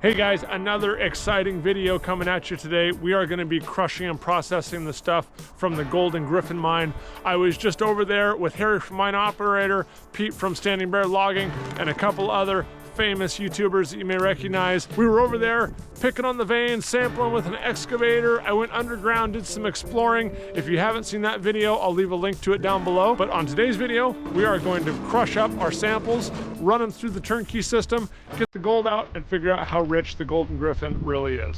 Hey guys, another exciting video coming at you today. We are going to be crushing and processing the stuff from the Golden Griffin mine. I was just over there with Harry from Mine Operator, Pete from Standing Bear Logging, and a couple other famous YouTubers that you may recognize. We were over there picking on the veins, sampling with an excavator. I went underground, did some exploring. If you haven't seen that video, I'll leave a link to it down below. But on today's video, we are going to crush up our samples, run them through the turnkey system, get the gold out, and figure out how rich the Golden Griffin really is.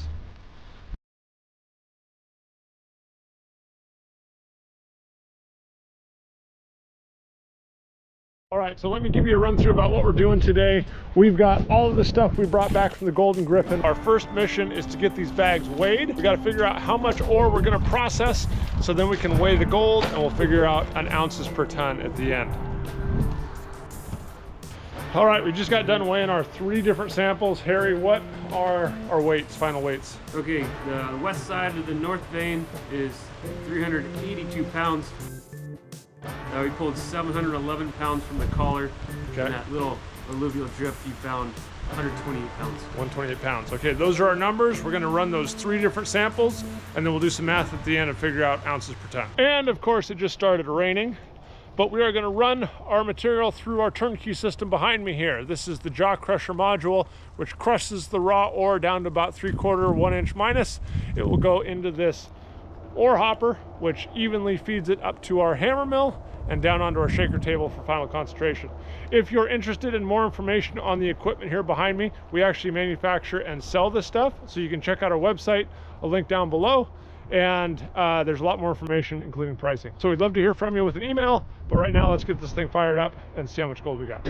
All right, so let me give you a run through about what we're doing today. We've got all of the stuff we brought back from the Golden Griffin. Our first mission is to get these bags weighed. We got to figure out how much ore we're going to process, so then we can weigh the gold and we'll figure out an ounces per ton at the end. All right, we just got done weighing our 3 different samples. Harry, what are our weights, final weights? Okay, the west side of the north vein is 382 pounds. We pulled 711 pounds from the collar. Okay. And that little alluvial drift you found 128 pounds. 128 pounds. Okay, those are our numbers. We're gonna run those 3 different samples, and then we'll do some math at the end and figure out ounces per ton. And of course, it just started raining, but we are gonna run our material through our turnkey system behind me here. This is the jaw crusher module, which crushes the raw ore down to about 3/4, 1 inch minus. It will go into this ore hopper, which evenly feeds it up to our hammer mill and down onto our shaker table for final concentration. If you're interested in more information on the equipment here behind me, we actually manufacture and sell this stuff, so you can check out our website, a link down below, and there's a lot more information, including pricing. So we'd love to hear from you with an email, but right now let's get this thing fired up and see how much gold we got.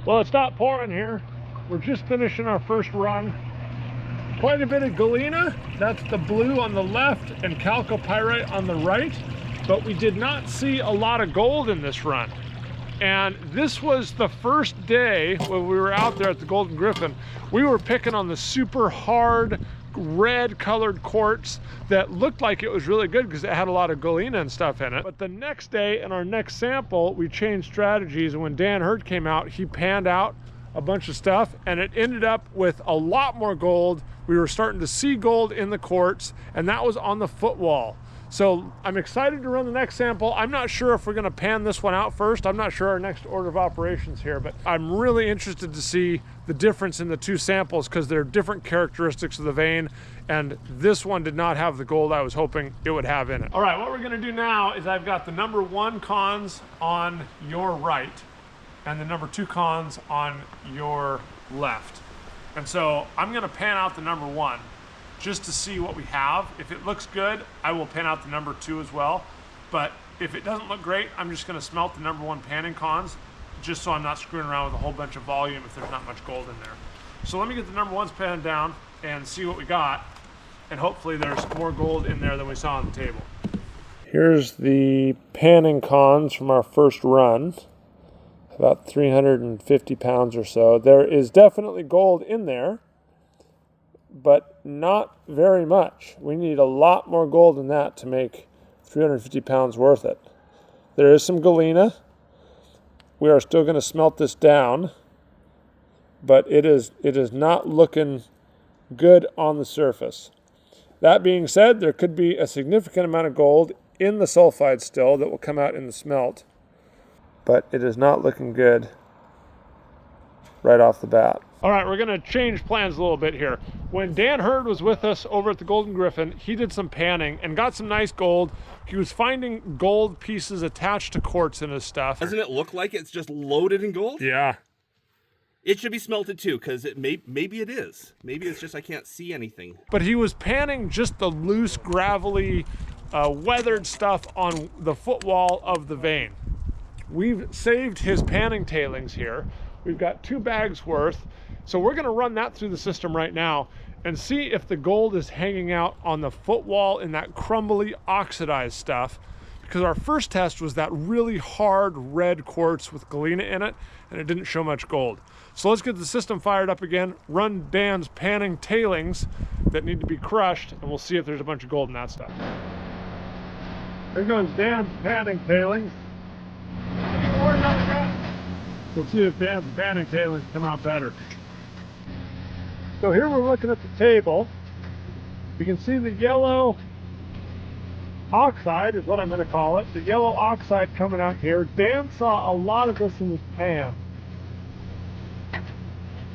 Well, it stopped pouring here. We're just finishing our first run. Quite a bit of galena, that's the blue on the left, and chalcopyrite on the right, but we did not see a lot of gold in this run. And this was the first day when we were out there at the Golden Griffin. We were picking on the super hard, red colored quartz that looked like it was really good because it had a lot of galena and stuff in it. But the next day in our next sample, we changed strategies, and when Dan Hurd came out, he panned out a bunch of stuff and it ended up with a lot more gold. We were starting to see gold in the quartz, and that was on the footwall. So I'm excited to run the next sample. I'm not sure if we're gonna pan this one out first. I'm not sure our next order of operations here, but I'm really interested to see the difference in the 2 samples because they're different characteristics of the vein, and this one did not have the gold I was hoping it would have in it. All right, what we're gonna do now is I've got the number 1 cons on your right and the number 2 cons on your left. And so I'm gonna pan out the number 1 just to see what we have. If it looks good, I will pan out the number 2 as well. But if it doesn't look great, I'm just gonna smelt the number 1 pan and cons, just so I'm not screwing around with a whole bunch of volume if there's not much gold in there. So let me get the number 1s panned down and see what we got. and hopefully there's more gold in there than we saw on the table. Here's the panning cons from our first run. About 350 pounds or so. There is definitely gold in there, but not very much. We need a lot more gold than that to make 350 pounds worth it. There is some galena. We are still going to smelt this down, but it is not looking good on the surface. That being said, there could be a significant amount of gold in the sulfides still that will come out in the smelt, but it is not looking good right off the bat. All right, we're going to change plans a little bit here. When Dan Hurd was with us over at the Golden Griffin, he did some panning and got some nice gold. He was finding gold pieces attached to quartz in his stuff. Doesn't it look like it's just loaded in gold? Yeah. It should be smelted too, because maybe it is. Maybe it's just I can't see anything. But he was panning just the loose, gravelly, weathered stuff on the footwall of the vein. We've saved his panning tailings here. We've got 2 bags worth. So we're going to run that through the system right now and see if the gold is hanging out on the footwall in that crumbly, oxidized stuff. Because our first test was that really hard red quartz with galena in it, and it didn't show much gold. So let's get the system fired up again, run Dan's panning tailings that need to be crushed, and we'll see if there's a bunch of gold in that stuff. There goes Dan's panning tailings. We'll see if Dan's panning tailings come out better. So here we're looking at the table. You can see the yellow oxide is what I'm going to call it. The yellow oxide coming out here. Dan saw a lot of this in his pan.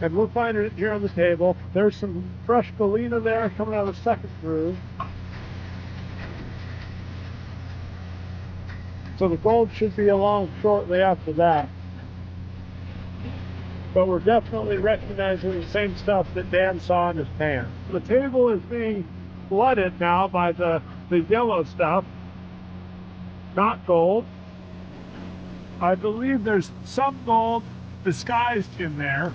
And we'll find it here on the table. There's some fresh galena there coming out of the second groove. So the gold should be along shortly after that. But we're definitely recognizing the same stuff that Dan saw in his pan. The table is being flooded now by the yellow stuff, not gold. I believe there's some gold disguised in there,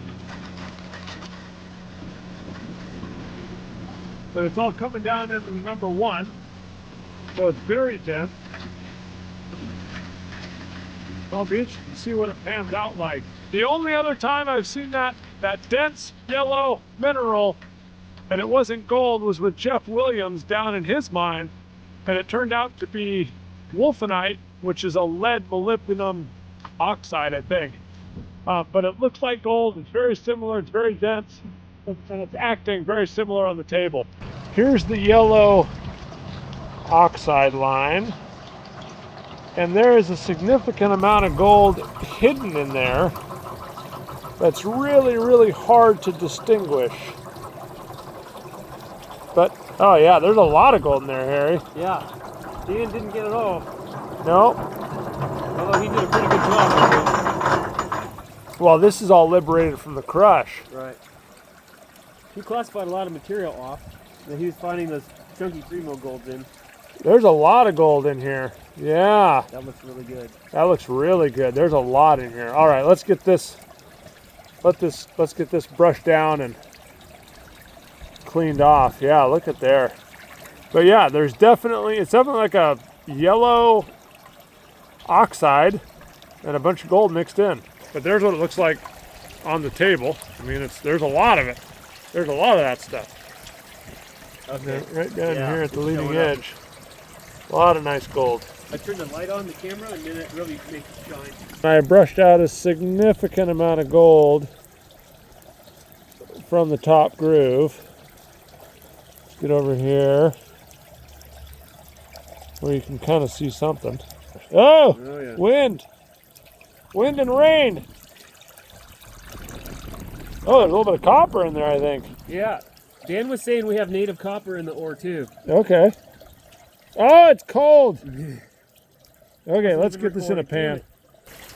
but it's all coming down into number 1, so it's very dense. I'll be interested to see what it pans out like. The only other time I've seen that dense yellow mineral, and it wasn't gold, was with Jeff Williams down in his mine, and it turned out to be wolfenite, which is a lead molybdenum oxide, I think. But it looks like gold. It's very similar. It's very dense, and it's acting very similar on the table. Here's the yellow oxide line. And there is a significant amount of gold hidden in there that's really, really hard to distinguish. But, oh yeah, there's a lot of gold in there, Harry. Yeah. Dan didn't get it all. No. Although he did a pretty good job, I think. Well, this is all liberated from the crush. Right. He classified a lot of material off that he was finding those chunky primo golds in. There's a lot of gold in here. Yeah. That looks really good. That looks really good. There's a lot in here. All right, let's get this brushed down and cleaned off. Yeah, look at there. But yeah, it's definitely like a yellow oxide and a bunch of gold mixed in. But there's what it looks like on the table. I mean, there's a lot of it. There's a lot of that stuff. Okay. Right down here at the leading edge. A lot of nice gold. I turned the light on the camera and then it really makes it shine. I brushed out a significant amount of gold from the top groove. Let's get over here where you can kind of see something. Oh yeah. Wind and rain. Oh, there's a little bit of copper in there, I think. Yeah. Dan was saying we have native copper in the ore too. Okay. Oh, it's cold. Okay, let's get this in a pan.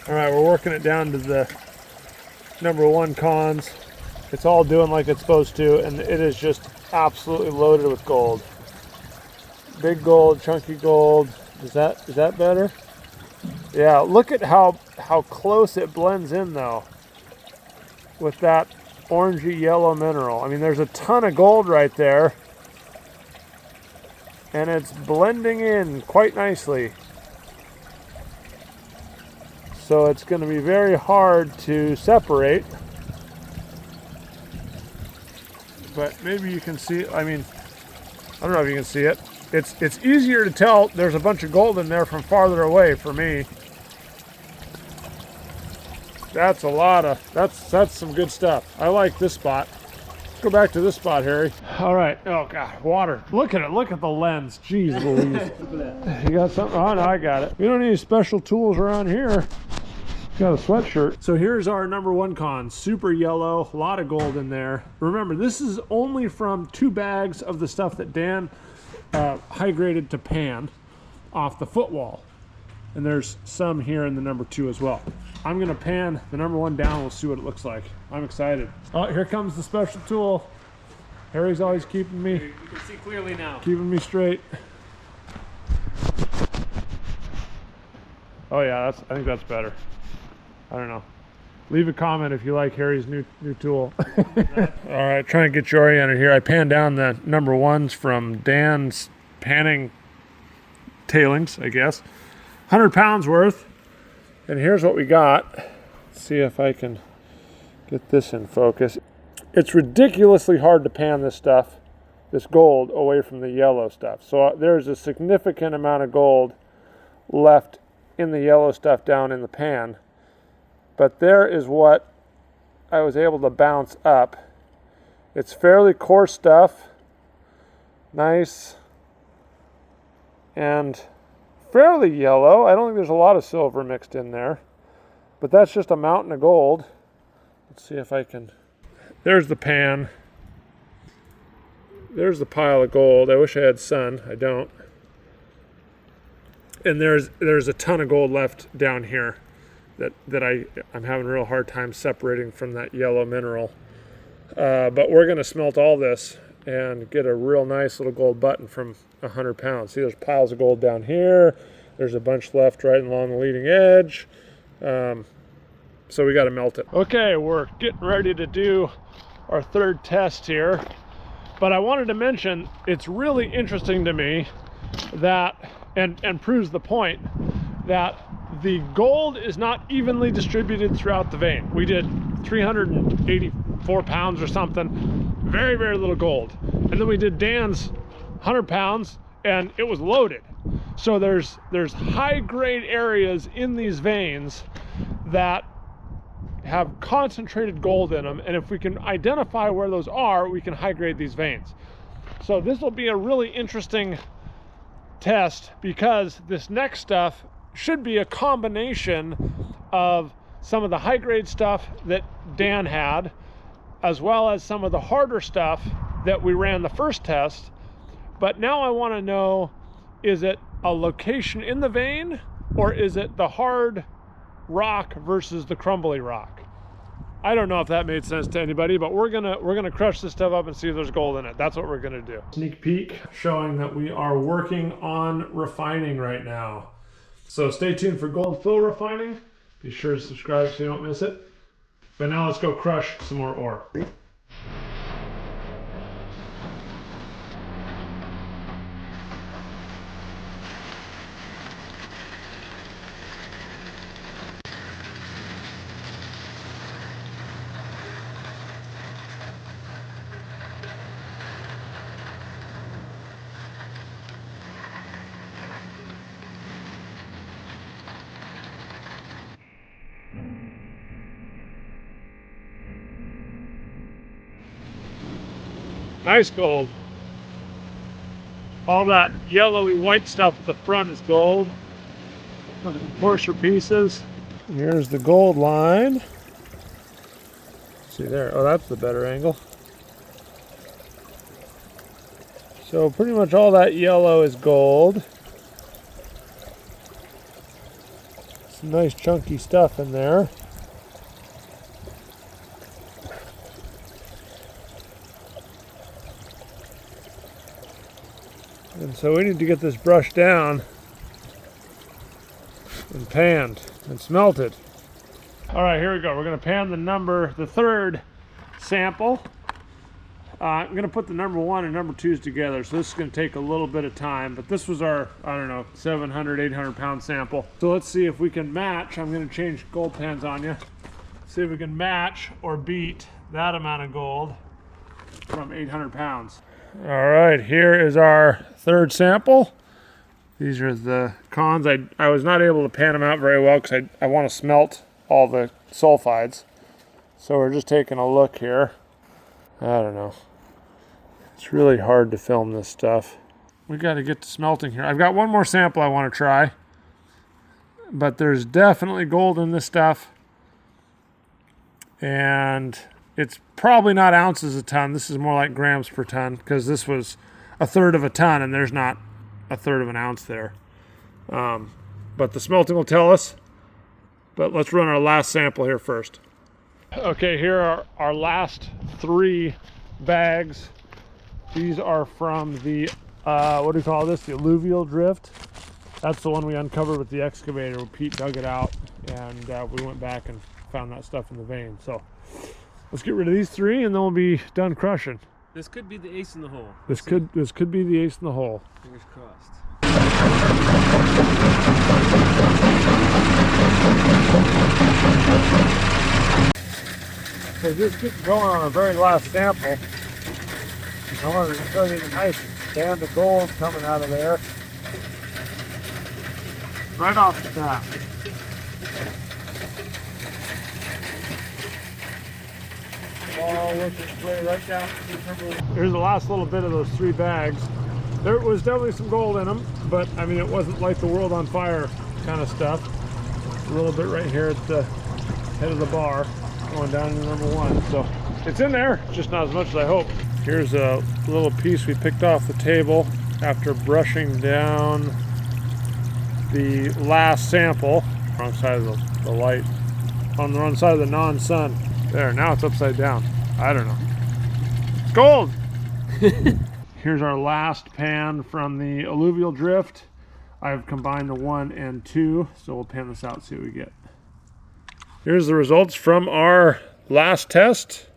All right, we're working it down to the number 1 cons. It's all doing like it's supposed to, and it is just absolutely loaded with gold. Big gold, chunky gold. Is that better? Yeah, look at how close it blends in though with that orangey yellow mineral. I mean, there's a ton of gold right there, and it's blending in quite nicely. So it's going to be very hard to separate. But maybe you can see, I mean, I don't know if you can see it. It's easier to tell there's a bunch of gold in there from farther away for me. That's a lot of, that's some good stuff. I like this spot. Let's go back to this spot, Harry. All right, oh God, water. Look at it, look at the lens. Jeez Louise. You got something? Oh no, I got it. We don't need any special tools around here. Got a sweatshirt. So here's our number one con. Super yellow, a lot of gold in there. Remember, this is only from 2 bags of the stuff that Dan high graded to pan off the footwall. And there's some here in the number 2 as well. I'm gonna pan the number 1 down. We'll see what it looks like. I'm excited. Oh, here comes the special tool. Harry's always keeping me. You can see clearly now. Keeping me straight. Oh yeah, I think that's better. I don't know. Leave a comment if you like Harry's new tool. All right, trying to get you oriented here. I panned down the number 1s from Dan's panning tailings, I guess. 100 pounds worth. And here's what we got. Let's see if I can get this in focus. It's ridiculously hard to pan this stuff, this gold, away from the yellow stuff. So there's a significant amount of gold left in the yellow stuff down in the pan. But there is what I was able to bounce up. It's fairly coarse stuff, nice, and fairly yellow. I don't think there's a lot of silver mixed in there, but that's just a mountain of gold. Let's see if I can. There's the pan. There's the pile of gold. I wish I had sun. I don't. And there's a ton of gold left down here that I'm having a real hard time separating from that yellow mineral. But we're going to smelt all this and get a real nice little gold button from 100 pounds. See, there's piles of gold down here. There's a bunch left right along the leading edge. So we got to melt it. Okay, we're getting ready to do our 3rd test here. But I wanted to mention, it's really interesting to me that, and proves the point, that the gold is not evenly distributed throughout the vein. We did 384 pounds or something, very, very little gold. And then we did Dan's 100 pounds and it was loaded. So there's high grade areas in these veins that have concentrated gold in them. And if we can identify where those are, we can high grade these veins. So this will be a really interesting test because this next stuff should be a combination of some of the high grade stuff that Dan had, as well as some of the harder stuff that we ran the first test. But now I want to know, is it a location in the vein or is it the hard rock versus the crumbly rock? I don't know if that made sense to anybody, but we're gonna crush this stuff up and see if there's gold in it. That's what we're gonna do. Sneak peek showing that we are working on refining right now. So stay tuned for gold fill refining. Be sure to subscribe so you don't miss it. But now let's go crush some more ore. Nice gold. All that yellowy white stuff at the front is gold. Coarser pieces. Here's the gold line. See there, oh, that's the better angle. So pretty much all that yellow is gold. Some nice chunky stuff in there. And so we need to get this brushed down and panned and smelted. All right, here we go. We're gonna pan the 3rd sample. I'm gonna put the number 1 and number 2s together, so this is gonna take a little bit of time, but this was our, I don't know, 700, 800 pound sample. So let's see if we can match. I'm gonna change gold pans on you. See if we can match or beat that amount of gold from 800 pounds. All right, here is our 3rd sample. These are the cons. I was not able to pan them out very well because I want to smelt all the sulfides. So we're just taking a look here. I don't know. It's really hard to film this stuff. We got to get to smelting here. I've got one more sample I want to try. But there's definitely gold in this stuff. And it's probably not ounces a ton. This is more like grams per ton because this was 1/3 of a ton and there's not 1/3 of an ounce there. But the smelting will tell us. But let's run our last sample here first. Okay, here are our last 3 bags. These are from the, what do we call this? The alluvial drift. That's the one we uncovered with the excavator. Pete dug it out and we went back and found that stuff in the vein. So let's get rid of these 3 and then we'll be done crushing. This could be the ace in the hole. This could be the ace in the hole. Fingers crossed. So just getting going on our very last sample. I wanted to show you the nice band of gold coming out of there. Right off the bat. Oh, look its way right down. Here's the last little bit of those 3 bags. There was definitely some gold in them, but I mean, it wasn't like the world on fire kind of stuff. A little bit right here at the head of the bar, going down to number 1. So it's in there, just not as much as I hoped. Here's a little piece we picked off the table after brushing down the last sample. Wrong side of the light. On the wrong side of the non-sun. There, now it's upside down. I don't know. It's gold! Here's our last pan from the alluvial drift. I've combined the 1 and 2, so we'll pan this out, see what we get. Here's the results from our last test.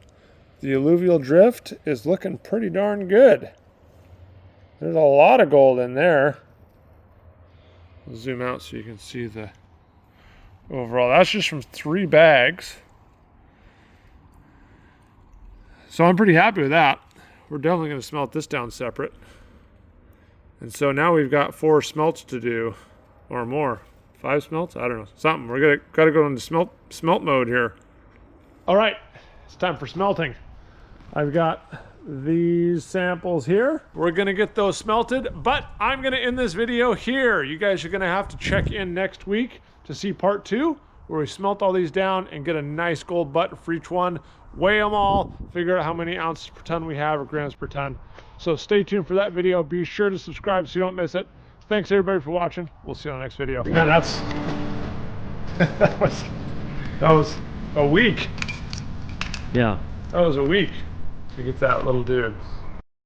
The alluvial drift is looking pretty darn good. There's a lot of gold in there. I'll zoom out so you can see the overall. That's just from 3 bags. So I'm pretty happy with that. We're definitely going to smelt this down separate. And so now we've got 4 smelts to do, or more. 5 smelts? I don't know. Something. We're gotta go into smelt mode here. All right, it's time for smelting. I've got these samples here. We're gonna get those smelted, but I'm gonna end this video here. You guys are gonna have to check in next week to see part 2, where we smelt all these down and get a nice gold button for each one. Weigh them all, figure out how many ounces per ton we have or grams per ton. So stay tuned for that video. Be sure to subscribe so you don't miss it. Thanks everybody for watching. We'll see you on the next video. Man, that was a week. Yeah. That was a week to get that little dude.